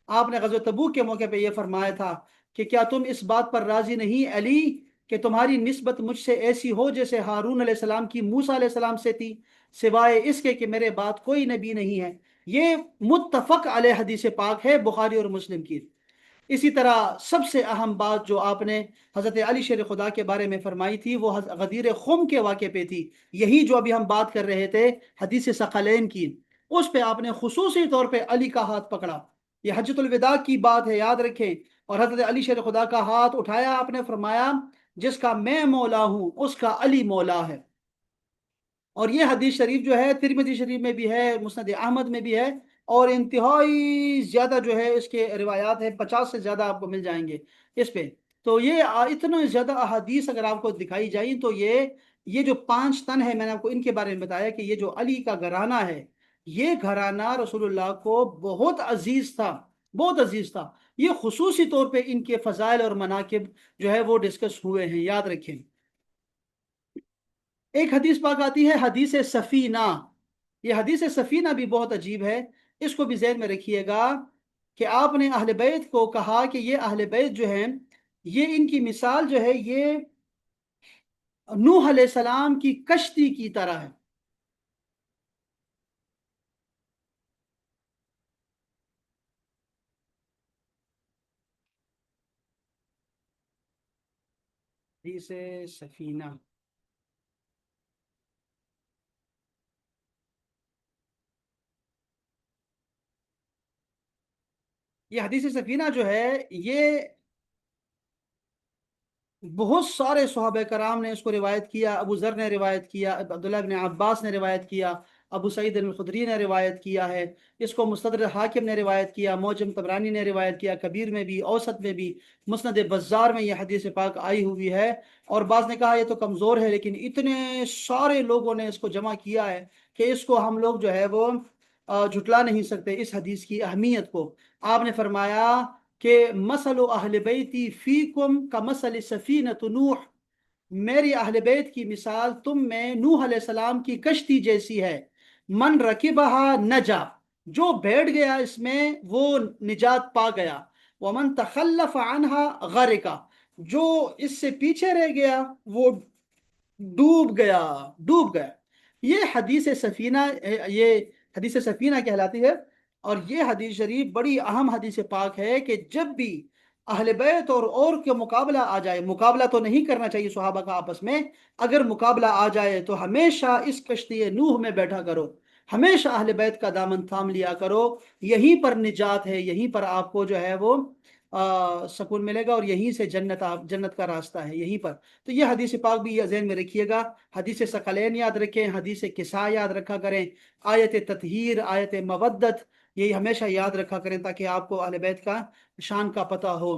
آپ نے غزوہ تبوک کے موقع پہ یہ فرمایا تھا کہ کیا تم اس بات پر راضی نہیں علی کہ تمہاری نسبت مجھ سے ایسی ہو جیسے ہارون علیہ السلام کی موسیٰ علیہ السلام سے تھی، سوائے اس کے کہ میرے بعد کوئی نبی نہیں ہے. یہ متفق علیہ حدیث پاک ہے بخاری اور مسلم کی. اسی طرح سب سے اہم بات جو آپ نے حضرت علی شیر خدا کے بارے میں فرمائی تھی وہ غدیر خم کے واقعے پہ تھی، یہی جو ابھی ہم بات کر رہے تھے حدیث ثقلین کی. اس پہ آپ نے خصوصی طور پہ علی کا ہاتھ پکڑا. یہ حجۃ الوداع کی بات ہے، یاد رکھیں۔ اور حضرت علی شیر خدا کا ہاتھ اٹھایا آپ نے، فرمایا جس کا میں مولا ہوں اس کا علی مولا ہے۔ اور یہ حدیث شریف جو ہے ترمذی شریف میں بھی ہے، مسند احمد میں بھی ہے، اور انتہائی زیادہ جو ہے اس کے روایات ہیں، 50 سے زیادہ آپ کو مل جائیں گے اس پہ۔ تو یہ اتنے زیادہ احادیث اگر آپ کو دکھائی جائیں تو یہ جو 5 تن ہے، میں نے آپ کو ان کے بارے میں بتایا کہ یہ جو علی کا گھرانہ ہے، یہ گھرانہ رسول اللہ کو بہت عزیز تھا، بہت عزیز تھا۔ یہ خصوصی طور پہ ان کے فضائل اور مناقب جو ہے وہ ڈسکس ہوئے ہیں، یاد رکھیں۔ ایک حدیث پاک آتی ہے حدیث سفینہ۔ یہ حدیث سفینہ بھی بہت عجیب ہے، اس کو بھی ذہن میں رکھیے گا کہ آپ نے اہل بیت کو کہا کہ یہ اہل بیت جو ہیں، یہ ان کی مثال جو ہے یہ نوح علیہ السلام کی کشتی کی طرح ہے۔ حدیث سفینہ، یہ حدیث سفینہ جو ہے یہ بہت سارے صحابہ کرام نے اس کو روایت کیا۔ ابو ذر نے روایت کیا، عبداللہ بن عباس نے روایت کیا، ابو سعید الخدری نے روایت کیا ہے، اس کو مستدرک حاکم نے روایت کیا، معجم طبرانی نے روایت کیا، کبیر میں بھی، اوسط میں بھی، مسند بزار میں یہ حدیث پاک آئی ہوئی ہے۔ اور بعض نے کہا یہ تو کمزور ہے، لیکن اتنے سارے لوگوں نے اس کو جمع کیا ہے کہ اس کو ہم لوگ جو ہے وہ جھٹلا نہیں سکتے اس حدیث کی اہمیت کو۔ آپ نے فرمایا کہ مثل اہل بیتی فیکم کمثل سفینۃ نوح، میری اہل بیت کی مثال تم میں نوح علیہ السلام کی کشتی جیسی ہے۔ من رکبہا نجا، جو بیٹھ گیا اس میں وہ نجات پا گیا۔ ومن تخلف عنہا غرقا، جو اس سے پیچھے رہ گیا وہ ڈوب گیا، ڈوب گیا۔ یہ حدیث سفینہ، یہ حدیث سفینہ کہلاتی ہے۔ اور یہ حدیث شریف بڑی اہم حدیث پاک ہے کہ جب بھی اہل بیت اور کے مقابلہ آ جائے، مقابلہ تو نہیں کرنا چاہیے صحابہ کا آپس میں، اگر مقابلہ آ جائے تو ہمیشہ اس کشتی نوح میں بیٹھا کرو، ہمیشہ اہل بیت کا دامن تھام لیا کرو۔ یہیں پر نجات ہے، یہیں پر آپ کو جو ہے وہ سکون ملے گا، اور یہیں سے جنت کا راستہ ہے، یہیں پر۔ تو یہ حدیث پاک بھی یہ ذہن میں رکھیے گا۔ حدیث ثقلین یاد رکھیں، حدیث کساء یاد رکھا کریں، آیت تطہیر، آیت مودت، یہ ہمیشہ یاد رکھا کریں تاکہ آپ کو اہل بیت کا شان کا پتہ ہو۔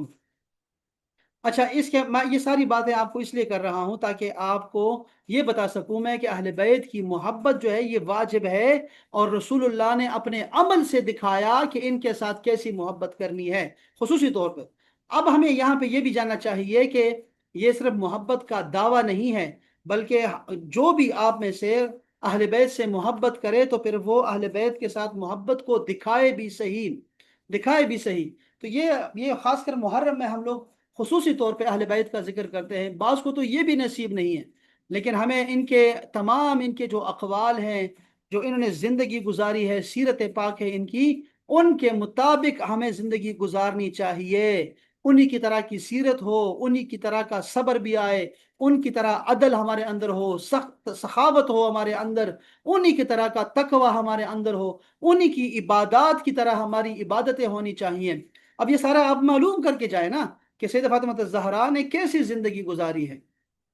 اچھا، اس کے میں یہ ساری باتیں آپ کو اس لیے کر رہا ہوں تاکہ آپ کو یہ بتا سکوں میں کہ اہل بیت کی محبت جو ہے یہ واجب ہے، اور رسول اللہ نے اپنے عمل سے دکھایا کہ ان کے ساتھ کیسی محبت کرنی ہے خصوصی طور پر۔ اب ہمیں یہاں پہ یہ بھی جاننا چاہیے کہ یہ صرف محبت کا دعویٰ نہیں ہے، بلکہ جو بھی آپ میں سے اہل بیت سے محبت کرے تو پھر وہ اہل بیت کے ساتھ محبت کو دکھائے بھی صحیح، دکھائے بھی صحیح۔ تو یہ خاص کر محرم میں ہم لوگ خصوصی طور پہ اہل بیت کا ذکر کرتے ہیں۔ بعض کو تو یہ بھی نصیب نہیں ہے، لیکن ہمیں ان کے تمام ان کے جو اقوال ہیں، جو انہوں نے زندگی گزاری ہے، سیرت پاک ہے ان کی، ان کے مطابق ہمیں زندگی گزارنی چاہیے۔ انہی کی طرح کی سیرت ہو، انہی کی طرح کا صبر بھی آئے، ان کی طرح عدل ہمارے اندر ہو، سخت سخاوت ہو ہمارے اندر، انہی کی طرح کا تقوی ہمارے اندر ہو، انہی کی عبادات کی طرح ہماری عبادتیں ہونی چاہیے۔ اب یہ سارا آپ معلوم کر کے جائے نا کہ سید فاطمہ الزہرا نے کیسی زندگی گزاری ہے،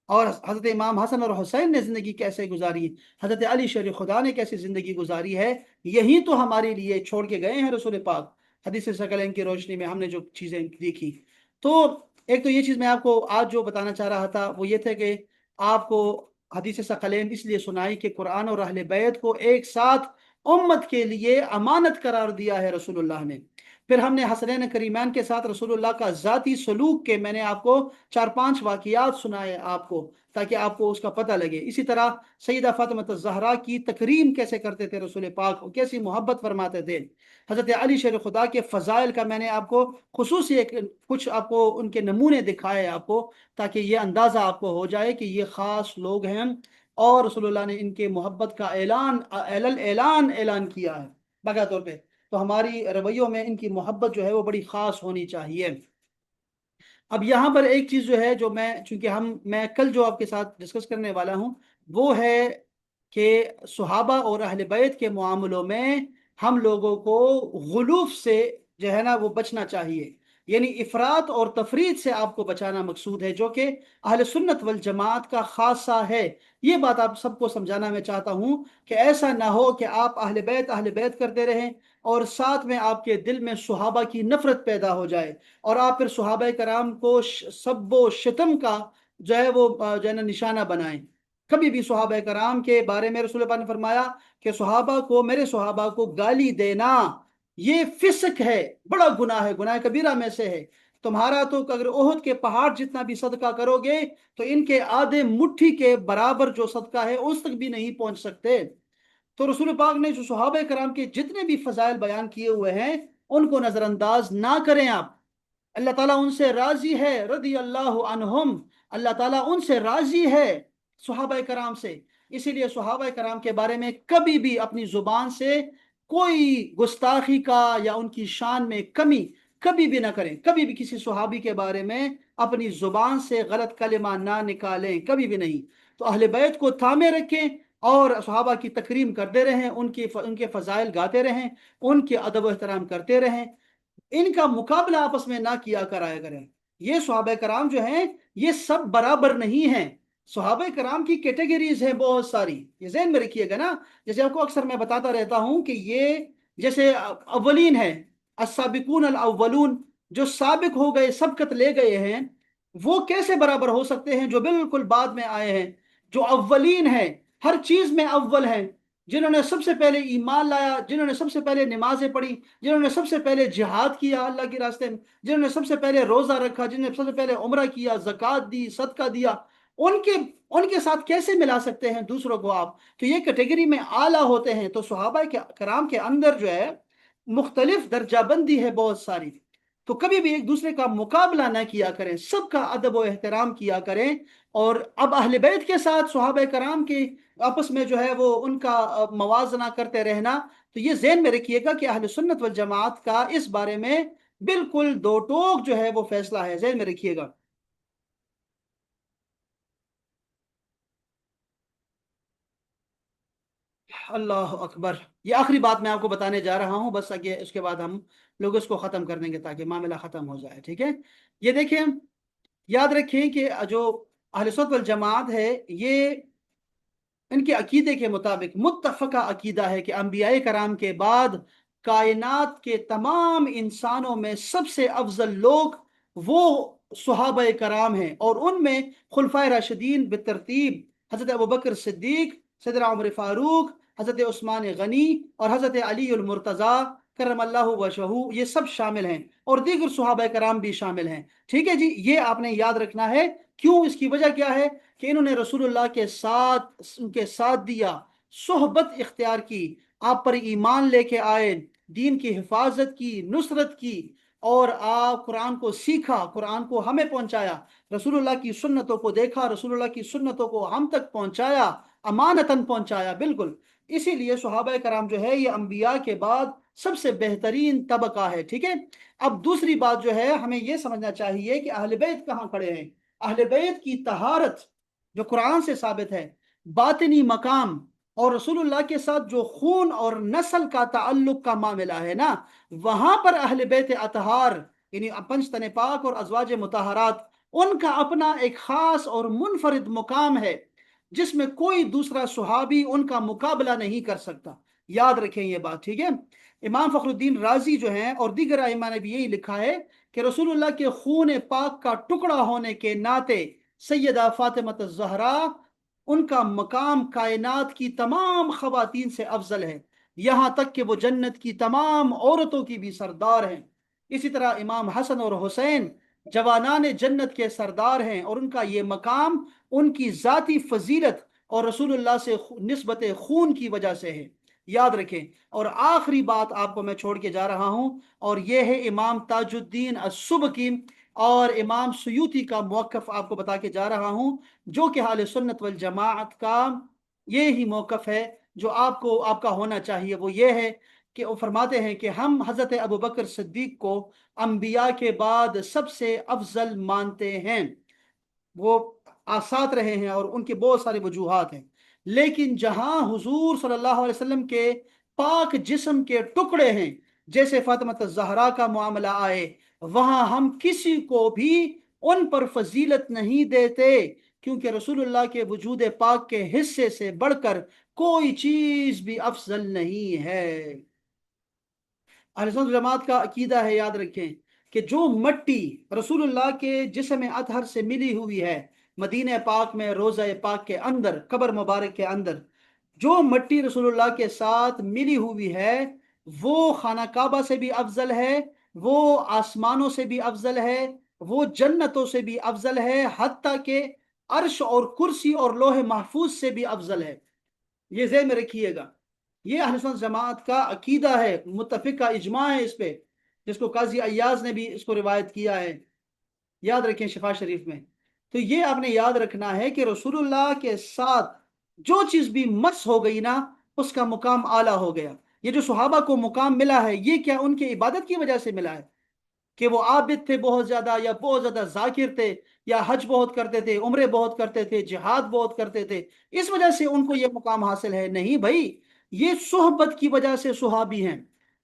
اور حضرت امام حسن اور حسین نے زندگی کیسے گزاری، حضرت علی شیر خدا نے کیسی زندگی گزاری ہے، یہی تو ہمارے لیے چھوڑ کے گئے ہیں رسول پاک۔ حدیث ثقلین کی روشنی میں ہم نے جو چیزیں دیکھی، تو ایک تو یہ چیز میں آپ کو آج جو بتانا چاہ رہا تھا وہ یہ تھا کہ آپ کو حدیث ثقلین اس لیے سنائی کہ قرآن اور اہل بیت کو ایک ساتھ امت کے لیے امانت قرار دیا ہے رسول اللہ نے۔ پھر ہم نے حسنین کریمان کے ساتھ رسول اللہ کا ذاتی سلوک کے میں نے آپ کو 4-5 واقعات سنائے آپ کو، تاکہ آپ کو اس کا پتہ لگے۔ اسی طرح سیدہ فاطمہ الزہرا کی تکریم کیسے کرتے تھے رسول پاک، کیسی محبت فرماتے تھے۔ حضرت علی شیر خدا کے فضائل کا میں نے آپ کو خصوصی کچھ آپ کو ان کے نمونے دکھائے آپ کو، تاکہ یہ اندازہ آپ کو ہو جائے کہ یہ خاص لوگ ہیں، اور رسول اللہ نے ان کے محبت کا اعلان کیا ہے بقا طور پہ۔ تو ہماری رویوں میں ان کی محبت جو ہے وہ بڑی خاص ہونی چاہیے۔ اب یہاں پر ایک چیز جو ہے جو چونکہ میں کل جو آپ کے ساتھ ڈسکس کرنے والا ہوں وہ ہے کہ صحابہ اور اہل بیت کے معاملوں میں ہم لوگوں کو غلوف سے जो है ना वो बचना चाहिए। यानी इफरात और तफरीद से आपको बचाना मकसूद है, जो कि अहले सुन्नत वल जमात का खासा है। ये बात आप सबको समझाना मैं चाहता हूँ कि ऐसा ना हो कि आप अहले बैत करते रहें और साथ में आपके दिल में सुहाबा की नफरत पैदा हो जाए, और आप फिर सुहाबा कराम को सब्बो शितम का जो है वो जो है ना निशाना बनाएं। कभी भी सुहाबा कराम के बारे में रसूल पाक ने फरमाया कि सुहाबा को, मेरे सुहाबा को गाली देना ये फिस्क है, बड़ा गुनाह है, गुनाह कबीरा में से है। तुम्हारा तो अगर ओहद के पहाड़ जितना भी सदका करोगे तो इनके आधे मुट्ठी के बराबर जो सदका है उस तक भी नहीं पहुंच सकते। तो रसूल पाक ने जो सहाबा कराम के जितने भी फजाइल बयान किए हुए हैं उनको नजरअंदाज ना करें आप। अल्लाह ताला उनसे राजी है, रदी अल्लाह अनहुम, अल्लाह ताला उनसे राजी है, सहाबा कराम से। इसीलिए सहाबा कराम के बारे में कभी भी अपनी जुबान से कोई गुस्ताखी का या उनकी शान में कमी कभी भी ना करें। कभी भी किसी सहाबी के बारे में अपनी जुबान से गलत कलिमा ना निकालें, कभी भी नहीं। तो अहले बैत को थामे रखें और सहाबा की तकरीम करते रहें, उनके फजाइल गाते रहें, उनके अदब एहतराम करते रहें। इनका मुकाबला आपस में ना किया कराया करें। ये सहाबा कराम जो हैं ये सब बराबर नहीं हैं। सहाबा कराम की कैटेगरीज हैं बहुत सारी, ये ज़हन में रखिएगा ना। जैसे आपको अक्सर मैं बताता रहता हूं कि ये जैसे अव्वलीन है, अस्साबिकून अल अव्वलून, जो साबिक हो गए, सबकत ले गए हैं, वो कैसे बराबर हो सकते हैं जो बिल्कुल बाद में आए हैं। जो अव्वलीन है, हर चीज में अव्वल हैं, जिन्होंने सबसे पहले ईमान लाया, जिन्होंने सबसे पहले नमाजें पढ़ी, जिन्होंने सबसे पहले जिहाद किया अल्लाह के रास्ते में, जिन्होंने सबसे पहले रोजा रखा, जिन्होंने सबसे पहले उम्रा किया, ज़कात दी, सदका दिया, उनके उनके साथ कैसे मिला सकते हैं दूसरों को आप। तो ये कैटेगरी में आला होते हैं। तो सहाबा के कराम के अंदर जो है मुख्तलिफ दर्जाबंदी है बहुत सारी। तो कभी भी एक दूसरे का मुकाबला ना किया करें, सबका अदब व एहतराम किया करें। और अब अहले बैत के साथ सहाबा कराम के आपस में जो है वो उनका मवाजना करते रहना। तो ये ज़हन में रखिएगा कि अहले सुन्नत वल जमात का इस बारे में बिल्कुल दो टोक जो है वो फैसला है, ज़हन में रखिएगा। अल्लाह अकबर। ये आखिरी बात मैं आपको बताने जा रहा हूं, बस आगे उसके बाद हम लोग इसको ख़त्म कर देंगे ताकि मामला ख़त्म हो जाए, ठीक है। ये देखें, याद रखें कि जो अहले सुन्नत वल जमात है, ये इनके अकीदे के मुताबिक मुत्तफ़क़ा अकीदा है कि अम्बिया कराम के बाद कायनात के तमाम इंसानों में सबसे अफजल लोग वो सहाबा कराम हैं, और उनमें खुलफाए राशिदीन बेतरतीब हज़रत अबू बकर सिद्दीक, सैयदना उमर फारूक, हज़रत उस्मान गनी और हज़रत अली अल मुर्तज़ा करमल्लाहु वजहू, ये सब शामिल हैं, और दीगर सहाबा कराम भी शामिल हैं। ठीक है जी, ये आपने याद रखना है। क्यों, इसकी वजह क्या है कि इन्होंने रसूलुल्लाह के साथ, उनके साथ दिया, सोहबत इख्तियार की, आप पर ईमान लेके आए, दीन की हिफाजत की, नुसरत की, और आप कुरान को सीखा, कुरान को हमें पहुंचाया, रसूलुल्लाह की सुन्नतों को देखा, रसूलुल्लाह की सुन्नतों को हम तक पहुंचाया, अमानतन पहुंचाया, बिल्कुल। इसीलिए सहाबा कराम जो है ये अंबिया के बाद सबसे बेहतरीन तबका है, ठीक है। अब दूसरी बात जो है हमें यह समझना चाहिए कि अहले बैत कहाँ खड़े हैं। अहले बैत की तहारत जो कुरान से साबित है, बातिनी मकाम, और रसूलुल्लाह के साथ जो खून और नस्ल का ताल्लुक का मामला है ना, वहां पर अहले बैत अतहार यानी पंच तने पाक और अजवाज मुताहरात, उनका अपना एक खास और मुनफरिद मुकाम है जिसमें कोई दूसरा सुहाबी उनका मुकाबला नहीं कर सकता। याद रखें ये बात, ठीक है। इमाम फखरुद्दीन राजी जो हैं और दीगर आइमा ने भी यही लिखा है कि रसूलुल्लाह के खून पाक का टुकड़ा होने के नाते सैयदा फातिमा ज़हरा, उनका मकाम कायनात की तमाम खवातीन से अफजल है, यहां तक कि वो जन्नत की तमाम औरतों की भी सरदार हैं। इसी तरह इमाम हसन और हुसैन जवानान जन्नत के सरदार हैं, और उनका ये मकाम उनकी ज़ाती फजीलत और रसूलुल्लाह से निस्बत खून की वजह से है। याद रखें। और आखिरी बात आपको मैं छोड़ के जा रहा हूं, और यह है इमाम ताजुद्दीन अस्सुबकी और इमाम सुयूती का मौक़िफ़ आपको बता के जा रहा हूं, जो कि अहले सुन्नत वल जमाअत का ये ही मौक़िफ़ है जो आपको आपका होना चाहिए। वो ये है कि वो फरमाते हैं कि हम हज़रत अबू बकर सिद्दीक को अंबिया के बाद सबसे अफजल मानते हैं। वो आसात रहे हैं और उनके बहुत सारे वजूहात हैं, लेकिन जहां हुजूर सल्लल्लाहु अलैहि वसल्लम के पाक जिस्म के टुकड़े हैं, جیسے فاطمہ الزہرا کا معاملہ آئے وہاں ہم کسی کو بھی ان پر فضیلت نہیں دیتے، کیونکہ رسول اللہ کے وجود پاک کے حصے سے بڑھ کر کوئی چیز بھی افضل نہیں ہے۔ اہل سنت جماعت کا عقیدہ ہے، یاد رکھیں، کہ جو مٹی رسول اللہ کے جسم اطہر سے ملی ہوئی ہے مدینہ پاک میں روضہ پاک کے اندر قبر مبارک کے اندر، جو مٹی رسول اللہ کے ساتھ ملی ہوئی ہے وہ خانہ کعبہ سے بھی افضل ہے، وہ آسمانوں سے بھی افضل ہے، وہ جنتوں سے بھی افضل ہے، حتیٰ کہ عرش اور کرسی اور لوح محفوظ سے بھی افضل ہے۔ یہ ذہن میں رکھیے گا، یہ اہل سنت جماعت کا عقیدہ ہے، متفق کا اجماع ہے اس پہ، جس کو قاضی ایاز نے بھی اس کو روایت کیا ہے، یاد رکھیں شفا شریف میں۔ تو یہ آپ نے یاد رکھنا ہے کہ رسول اللہ کے ساتھ جو چیز بھی مس ہو گئی نا اس کا مقام اعلیٰ ہو گیا۔ یہ جو صحابہ کو مقام ملا ہے یہ کیا ان کی عبادت کی وجہ سے ملا ہے کہ وہ عابد تھے بہت زیادہ، یا بہت زیادہ ذاکر تھے، یا حج بہت کرتے تھے، عمرے بہت کرتے تھے، جہاد بہت کرتے تھے، اس وجہ سے ان کو یہ مقام حاصل ہے؟ نہیں بھائی، یہ صحبت کی وجہ سے صحابی ہیں،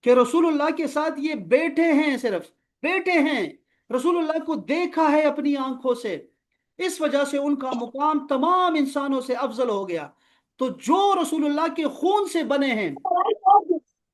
کہ رسول اللہ کے ساتھ یہ بیٹھے ہیں، صرف بیٹھے ہیں، رسول اللہ کو دیکھا ہے اپنی آنکھوں سے، اس وجہ سے ان کا مقام تمام انسانوں سے افضل ہو گیا۔ تو جو رسول اللہ کے خون سے بنے ہیں،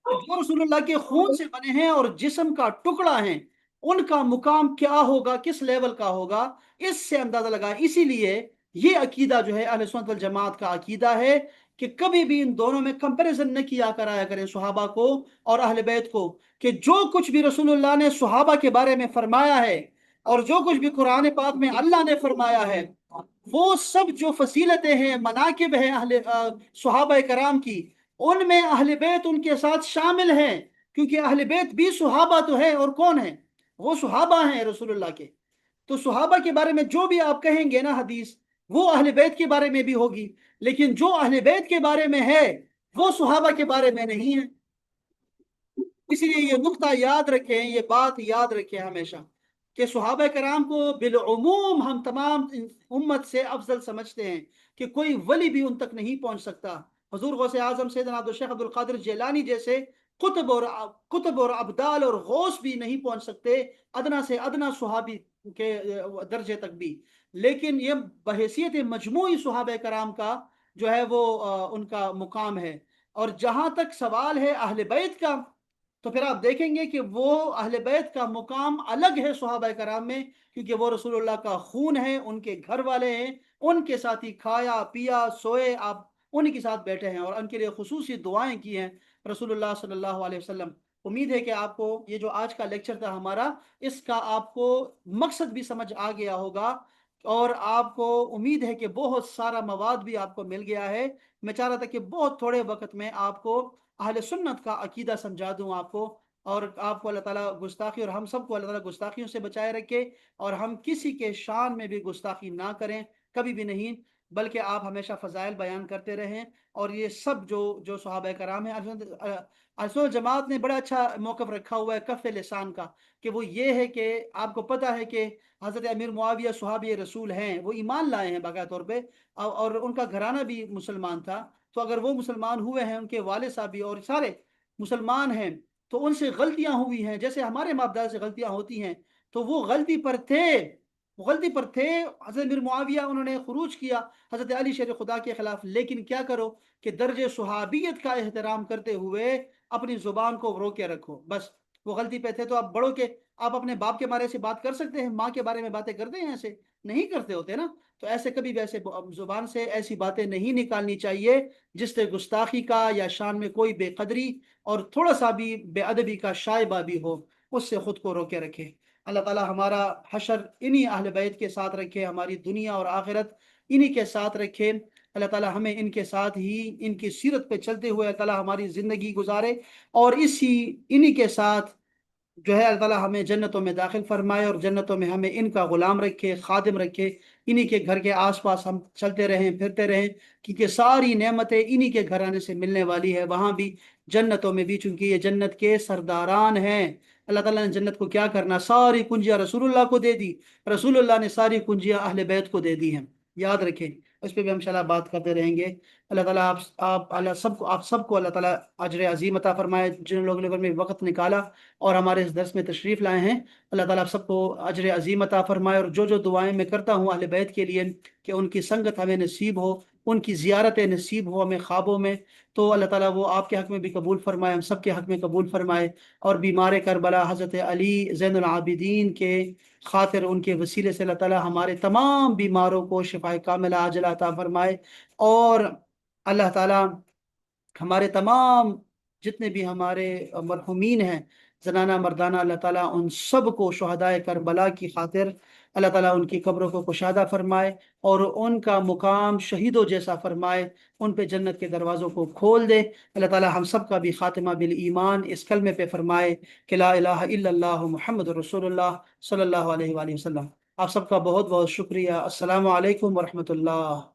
جو رسول اللہ کے خون سے بنے ہیں اور جسم کا ٹکڑا ہیں، ان کا مقام کیا ہوگا، کس لیول کا ہوگا، اس سے اندازہ لگا۔ اسی لیے یہ عقیدہ جو ہے اہل سنت والجماعت کا عقیدہ ہے کہ کبھی بھی ان دونوں میں کمپیریزن نہ کیا کرایا کریں صحابہ کو اور اہل بیت کو، کہ جو کچھ بھی رسول اللہ نے صحابہ کے بارے میں فرمایا ہے اور جو کچھ بھی قرآن پاک میں اللہ نے فرمایا ہے، وہ سب جو فضیلتیں ہیں، مناقب ہیں صحابہ کرام کی، ان میں اہل بیت ان کے ساتھ شامل ہیں، کیونکہ اہل بیت بھی صحابہ تو ہے، اور کون ہیں؟ وہ صحابہ ہیں رسول اللہ کے۔ تو صحابہ کے بارے میں جو بھی آپ کہیں گے نا حدیث، وہ اہل بیت کے بارے میں بھی ہوگی، لیکن جو اہل بیت کے بارے میں ہے وہ صحابہ کے بارے میں نہیں ہے۔ اس لیے یہ نقطہ یاد رکھیں، یہ بات یاد رکھیں ہمیشہ، کہ صحابہ کرام کو بالعموم ہم تمام امت سے افضل سمجھتے ہیں، کہ کوئی ولی بھی ان تک نہیں پہنچ سکتا۔ حضور غوث اعظم سیدنا عبدالشیخ عبد القادر جیلانی جیسے قطب اور ابدال اور غوث بھی نہیں پہنچ سکتے ادنا سے ادنا صحابی کے درجے تک بھی، لیکن یہ بحیثیت مجموعی صحابہ کرام کا جو ہے وہ ان کا مقام ہے۔ اور جہاں تک سوال ہے اہل بیت کا، تو پھر آپ دیکھیں گے کہ وہ اہل بیت کا مقام الگ ہے صحابہ کرام میں، کیونکہ وہ رسول اللہ کا خون ہے، ان کے گھر والے ہیں، ان کے ساتھ ہی کھایا پیا سوئے، آپ انہی کے ساتھ بیٹھے ہیں اور ان کے لیے خصوصی دعائیں کی ہیں رسول اللہ صلی اللہ علیہ وسلم۔ امید ہے کہ آپ کو یہ جو آج کا لیکچر تھا ہمارا، اس کا آپ کو مقصد بھی سمجھ آ گیا ہوگا، اور آپ کو امید ہے کہ بہت سارا مواد بھی آپ کو مل گیا ہے۔ میں چاہ رہا تھا کہ بہت تھوڑے وقت میں آپ کو اہل سنت کا عقیدہ سمجھا دوں آپ کو، اور آپ کو اللہ تعالیٰ گستاخی، اور ہم سب کو اللہ تعالیٰ گستاخیوں سے بچائے رکھے، اور ہم کسی کے شان میں بھی گستاخی نہ کریں، کبھی بھی نہیں، بلکہ آپ ہمیشہ فضائل بیان کرتے رہیں۔ اور یہ سب جو صحابہ کرام ہیں، اہل سنت جماعت نے بڑا اچھا موقف رکھا ہوا ہے کف لسان کا، کہ وہ یہ ہے کہ آپ کو پتہ ہے کہ حضرت امیر معاویہ صحابی رسول ہیں، وہ ایمان لائے ہیں باقاعدہ طور پہ، اور ان کا گھرانہ بھی مسلمان تھا، تو اگر وہ مسلمان ہوئے ہیں، ان کے والد صاحب بھی اور سارے مسلمان ہیں، تو ان سے غلطیاں ہوئی ہیں جیسے ہمارے باپ دادا سے غلطیاں ہوتی ہیں، تو وہ غلطی پر تھے، وہ غلطی پر تھے۔ حضرت امیر معاویہ انہوں نے خروج کیا حضرت علی شیر خدا کے خلاف، لیکن کیا کرو کہ درجہ صحابیت کا احترام کرتے ہوئے اپنی زبان کو روکے رکھو، بس وہ غلطی پہ تھے۔ تو آپ بڑوں کے، آپ اپنے باپ کے بارے سے بات کر سکتے ہیں، ماں کے بارے میں باتیں کرتے ہیں؟ ایسے نہیں کرتے ہوتے نا، تو ایسے کبھی ویسے زبان سے ایسی باتیں نہیں نکالنی چاہیے جس سے گستاخی کا یا شان میں کوئی بے قدری اور تھوڑا سا بھی بے ادبی کا شائبہ بھی ہو، اس سے خود کو روکے رکھے۔ اللہ تعالی ہمارا حشر انہی اہل بیت کے ساتھ رکھے، ہماری دنیا اور آخرت انہی کے ساتھ رکھے۔ اللہ تعالی ہمیں ان کے ساتھ ہی، ان کی سیرت پہ چلتے ہوئے اللہ تعالی ہماری زندگی گزارے، اور انہی کے ساتھ جو ہے اللہ تعالیٰ ہمیں جنتوں میں داخل فرمائے، اور جنتوں میں ہمیں ان کا غلام رکھے، خادم رکھے، انہی کے گھر کے آس پاس ہم چلتے رہیں، پھرتے رہیں، کیونکہ ساری نعمتیں انہی کے گھر آنے سے ملنے والی ہے، وہاں بھی جنتوں میں بھی، چونکہ یہ جنت کے سرداران ہیں۔ اللہ تعالیٰ نے جنت کو کیا کرنا، ساری کنجیاں رسول اللہ کو دے دی، رسول اللہ نے ساری کنجیاں اہل بیت کو دے دی ہیں۔ याद रखें। इस पे भी हम इंशाल्लाह बात करते रहेंगे। अल्लाह ताला आप सबको अल्लाह ताला अजर अजीम अता फरमाए। जिन लोगों ने वक्त निकाला और हमारे इस दर्स में तशरीफ़ लाए हैं, अल्लाह ताला आप सबको अजर अजीम अता फरमाए। और जो जो दुआएं मैं करता हूँ अहले बैत के लिए कि उनकी संगत हमें नसीब हो, उनकी ज़ियारतें नसीब हो हमें ख्वाबों में, तो अल्लाह ताला वो आपके हक़ में भी कबूल फरमाए, हम सब के हक़ में कबूल फरमाए। और बीमार करबला हज़रत अली ज़ैनुल आबिदीन के खातिर उनके वसीले से अल्लाह ताला हमारे तमाम बीमारों को शिफाए कामिला आजिला अता फरमाए। और अल्लाह ताला हमारे तमाम जितने भी हमारे मरहुमीन हैं, जनाना मर्दाना, अल्लाह ताला उन सब को शुहदाए करबला की खातिर अल्लाह ताला उनकी कब्रों को कुशादा फरमाए और उनका मुकाम शहीदों जैसा फरमाए, उन पे जन्नत के दरवाज़ों को खोल दे। अल्लाह ताला हम सब का भी खातिमा बिल ईमान इस कलमे पे फरमाए कि ला इलाहा इल्लल्लाह मुहम्मदुर रसूलुल्लाह सल्लल्लाहु अलैहि वसल्लम। आप सबका बहुत बहुत शुक्रिया। अस्सलामु अलैकुम वरहमतुल्लाह।